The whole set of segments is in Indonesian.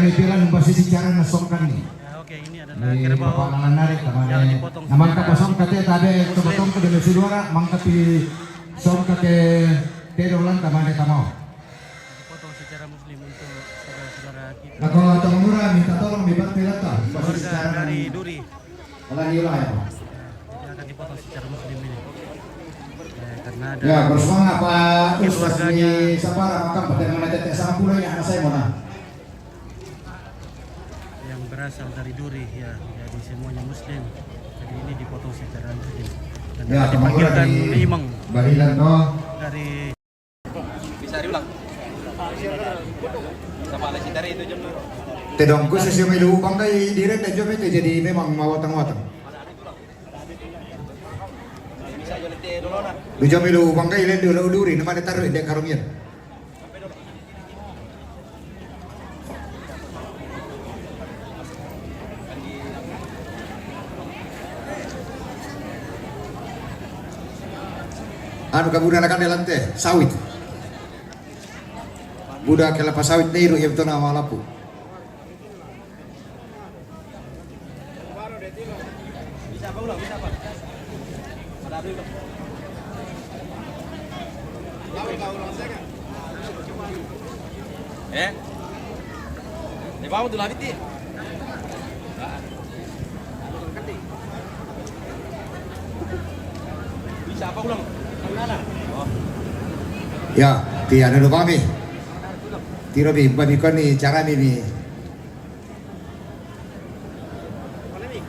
Pilan masih bicara nasongkan nih. Oke, ini adalah kerbau yang dipotong namang kapasong kate tabe tobotong ke demi sudara mangkapi song kate tedolan tamane tamau. dipotong secara muslim untuk saudara-saudara kita. Ako Tamura minta tolong dibantu lata. Keluarga dari Duri Wala nila ya. yang akan dipotong secara muslim ini. Karena ada Ya, bersemangat Pak Ustaz keluarganya di Sapara maka pada mana tetek sama pulangnya anak saya mana. yang berasal dari Duri ya, jadi semuanya muslim. Jadi ini dipotong secara muslim. Dan Ya, akan dipanggilkan di imam Barilan no. dari Bisa diulang. Sama lagi dari itu jam. Tedongku sesi milu bangkai direct dan jomet jadi memang mawatang-watang. Bisa jual teh dulu nah. Lu milu bangkai le dulu duri nama ditaruh indek karumian. Anu kabudan akan delante sawit. Budak kelapa sawit niru yang betul nama lapu. Bisa apa ulang? Bisa apa? Ada dulu. Ulang saya kan? Di bawah dulu habis. Bisa apa ulang? Oh. Ya, tiada lupa mi. Tiro bi, babi kon ni cara ni. Mana ni?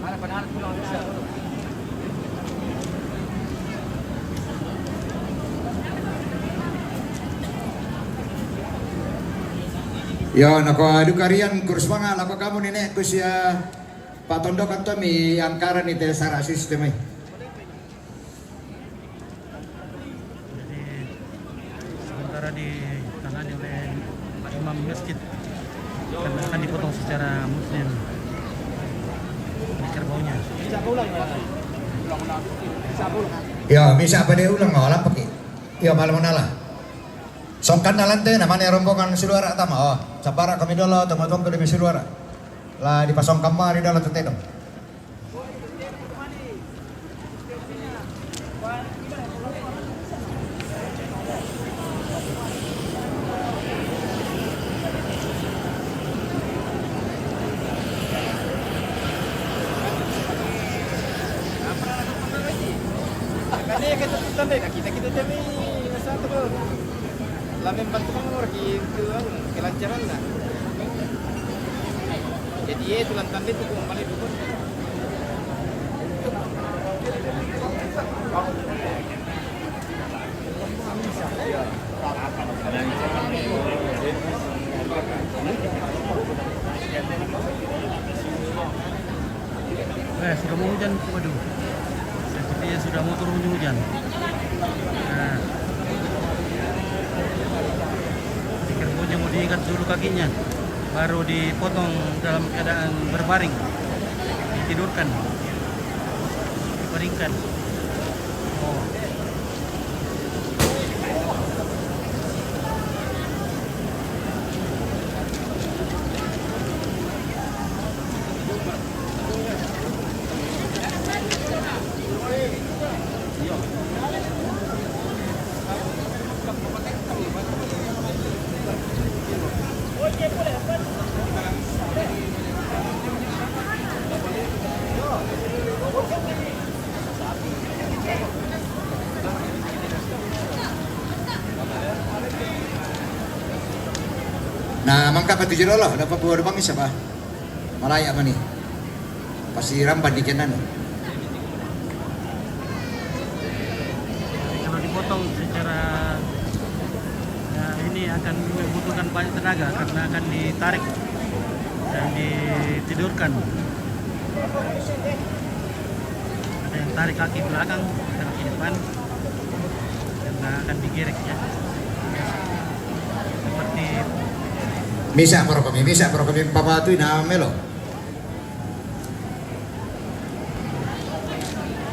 Mana padahal pulang bisa. Ya, nako adu karian kurs manga lako kamu nenek kus ya Pak Tondo kanto mi angkara ni tel sara sistem ai. jadi sementara ditangani oleh Pak Imam Masjid karena akan dipotong secara muslim ini kerbaunya. Bisa apa ulang? Ulang. Bisa apa ulang? Ya, misa apa dia ulang ngolah pakai. Ya malam nala. Songkan nalante namanya rombongan saudara tama. Oh, sapara kami dolo teman-teman ke demi saudara. Lah dipasong kamar di dalam tetedong. Kani kita tanda kita temi satu bro. Lamen bantu kamu gitu kelancaran lah. Jadi itu lantan itu kembali dulu. Sudah mau hujan, waduh. Sepertinya sudah mau turun hujan. Nah, di kerbaunya mau diikat dulu kakinya, baru dipotong dalam keadaan berbaring, ditidurkan, dibaringkan. Oh. Nah, mangka pati jero lah, dapat buat bang siapa? Malaya apa nih? Pasti rambat di kenan. Kalau dipotong secara ya, ini akan membutuhkan banyak tenaga karena akan ditarik dan ditidurkan. Ada yang tarik kaki belakang, kaki depan, karena akan digerek ya. Seperti Misa para kami papatu na melo.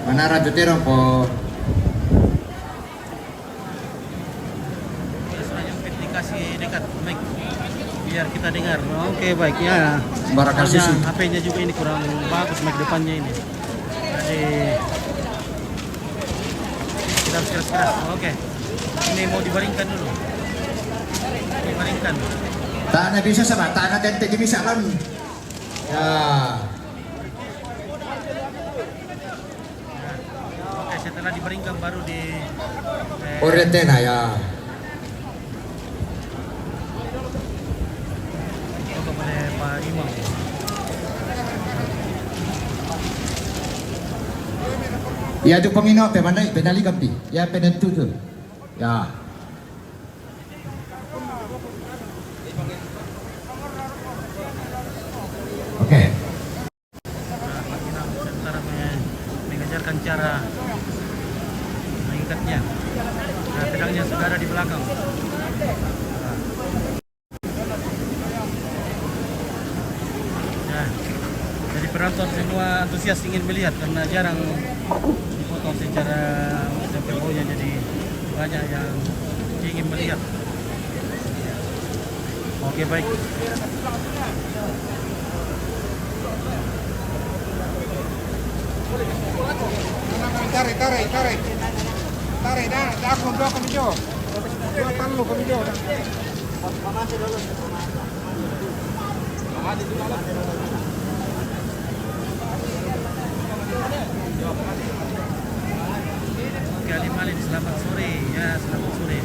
Manara jutero po. biasanya dikasih dekat mic. biar kita dengar. Oke, baik ya. Sembarang kasih sih. HP-nya juga ini kurang bagus mic depannya ini. Jadi kita harus keras-keras. Oke. Ini mau dibaringkan dulu. Dibaringkan. Tak na bisa sama, tak na tente di bisa kan. Ya. Oke, setelah dibaringkan baru di Orientena ya. foto oleh Pak Imam. Ya tu pengino penali kampi. Ya penentu tu. Ya. Oke. Pak Imam sementara mengajarkan cara mengikatnya. Nah, pedangnya sudah ada di belakang. Nah, jadi penonton semua antusias ingin melihat karena jarang dipoto secara temponya, jadi banyak yang ingin melihat. Oke, baik. Tarik, tarik, tarik. Tarik dah, aku dua kami jo. Dua talu kami jo. Oke, Ali Malin, selamat sore. Ya, selamat sore.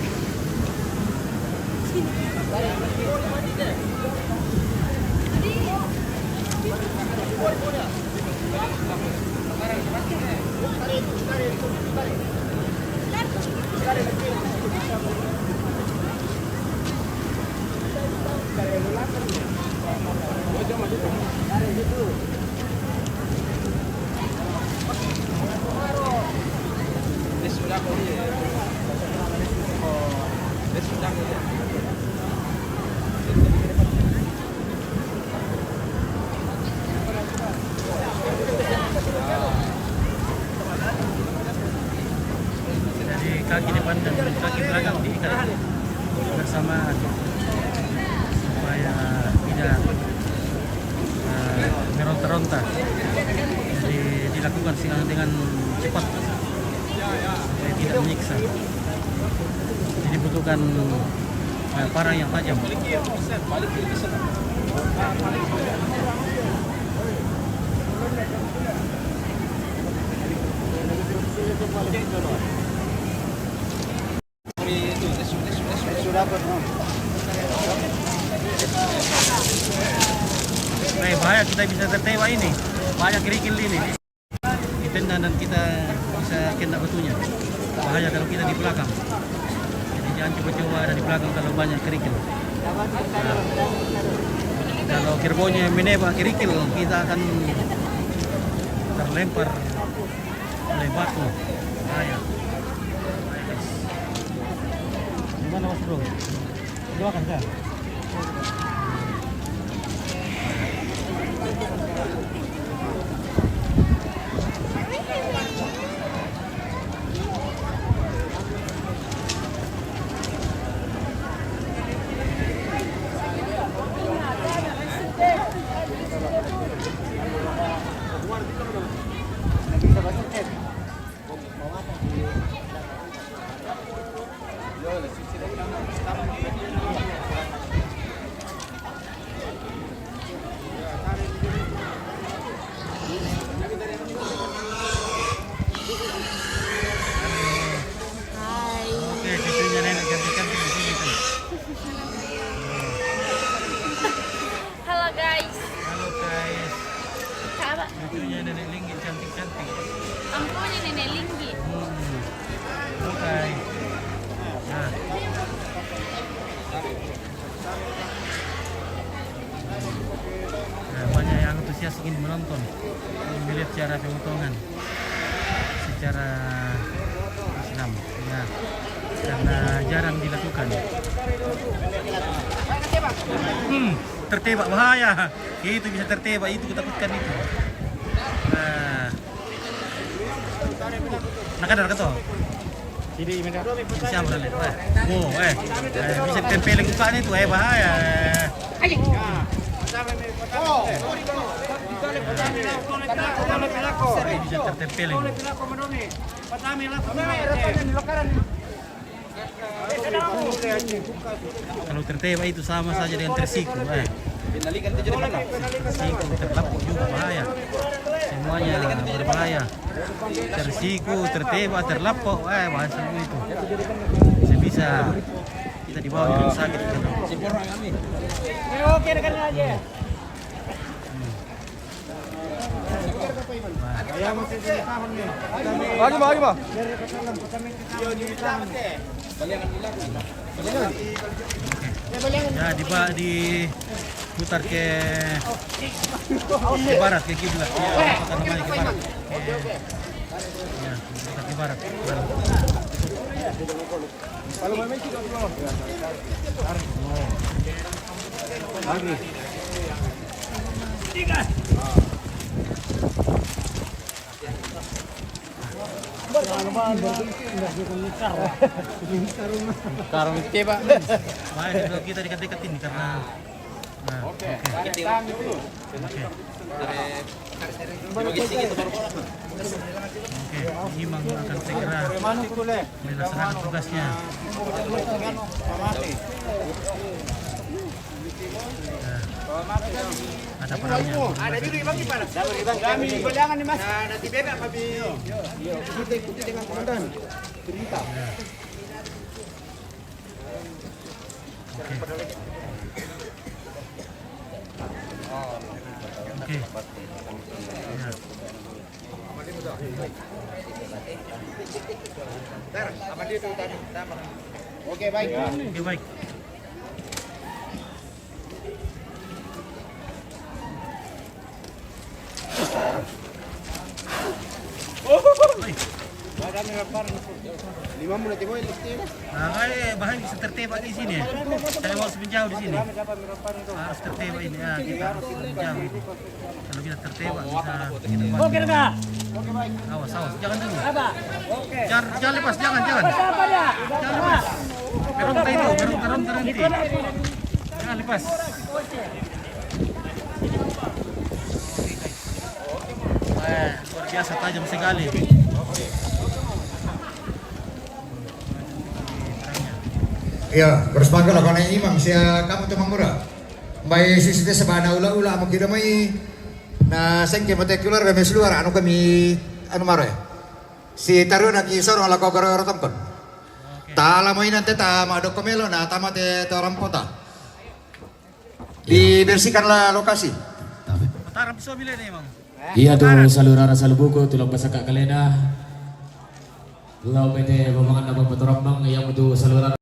Jadi kaki depan dan kaki belakang diikat bersamaan supaya tidak meronta-ronta. Jadi dilakukan dengan cepat supaya tidak menyiksa. Jadi butuhkan parang yang tajam. Bahaya kita bisa tertewa ini. Banyak kerikil ini. Ditendang dan kita bisa kena batunya. Bahaya kalau kita di belakang. Jadi jangan coba-coba ada di belakang kalau banyak kerikil. Nah, kalau kerbaunya menembak kerikil, kita akan terlempar oleh batu. Bahaya. Gimana Mas Bro? Doakan kan? Oke, cucunya nenek ganti-ganti di sini kan. Halo guys. Halo guys, Kak, cucunya nenek Linggit cantik-cantik. ampun ini Nenek Linggi. Oke. Nah. Nah, banyak yang antusias ingin menonton, ingin melihat cara pemotongan secara Islam, ya, karena jarang dilakukan. Tertebak bahaya, itu bisa tertebak, itu kutakutkan itu. Nah, nakadar ka to? Siya mo na. Bisa tempelin ko ka nito, bahaya. Bisa tertempel ini. Kalau tertembak itu sama saja dengan tersiku. Tersiku, terlapuk juga bahaya. Semuanya berbahaya. Tersiku, tertembak, terlapuk, bahaya semua itu. Bisa kita dibawa ke rumah sakit. Oke, rekan aja. Lagi, Pak. Ya, diputar ke barat, ke kiblat. Ya, apa namanya ke barat. Ya, putar ke barat. Kalau main tidak keluar. Lagi. Karung itu Pak. Bahaya kalau kita dekat-dekat ini karena Oke. Imam akan segera melaksanakan tugasnya. Ada perangnya. Ada dulu bagi para. Kami pandangan nih Mas. Nanti bebek kami. Kita ikuti dengan komandan. Cerita. Oke. Oke, baik. Oke, baik. Baik. 5 menit boy listi. Bahaya bisa tertembak di sini. Saya harus menjauh di sini. Harus tertembak ini. Ya, kita harus menjauh. Kalau kita tertembak bisa kita buat. Oke, enggak? Awas, jangan dulu. Apa? Oke. Jangan lepas, jangan. Apa ya? Jangan lepas. Beronta itu, beronta nanti. Jangan lepas. Luar biasa tajam sekali. Ya, terus bagal ako na imam siya kamu tumang mura. May sisite sa bana ula-ula mo kira may na sengke molecular kami seluar anu kami anu maro. Si taru na kisor wala ko garo tongkon. Ta alam mo inante ta madokomelo na tama te torampota. Dibersihkanlah lokasi. Mataram pisau bila ni emang. Iya tuh salurara salubuko tulang basaka kalena. Lau pete babangan nabang patorambang yang itu salurara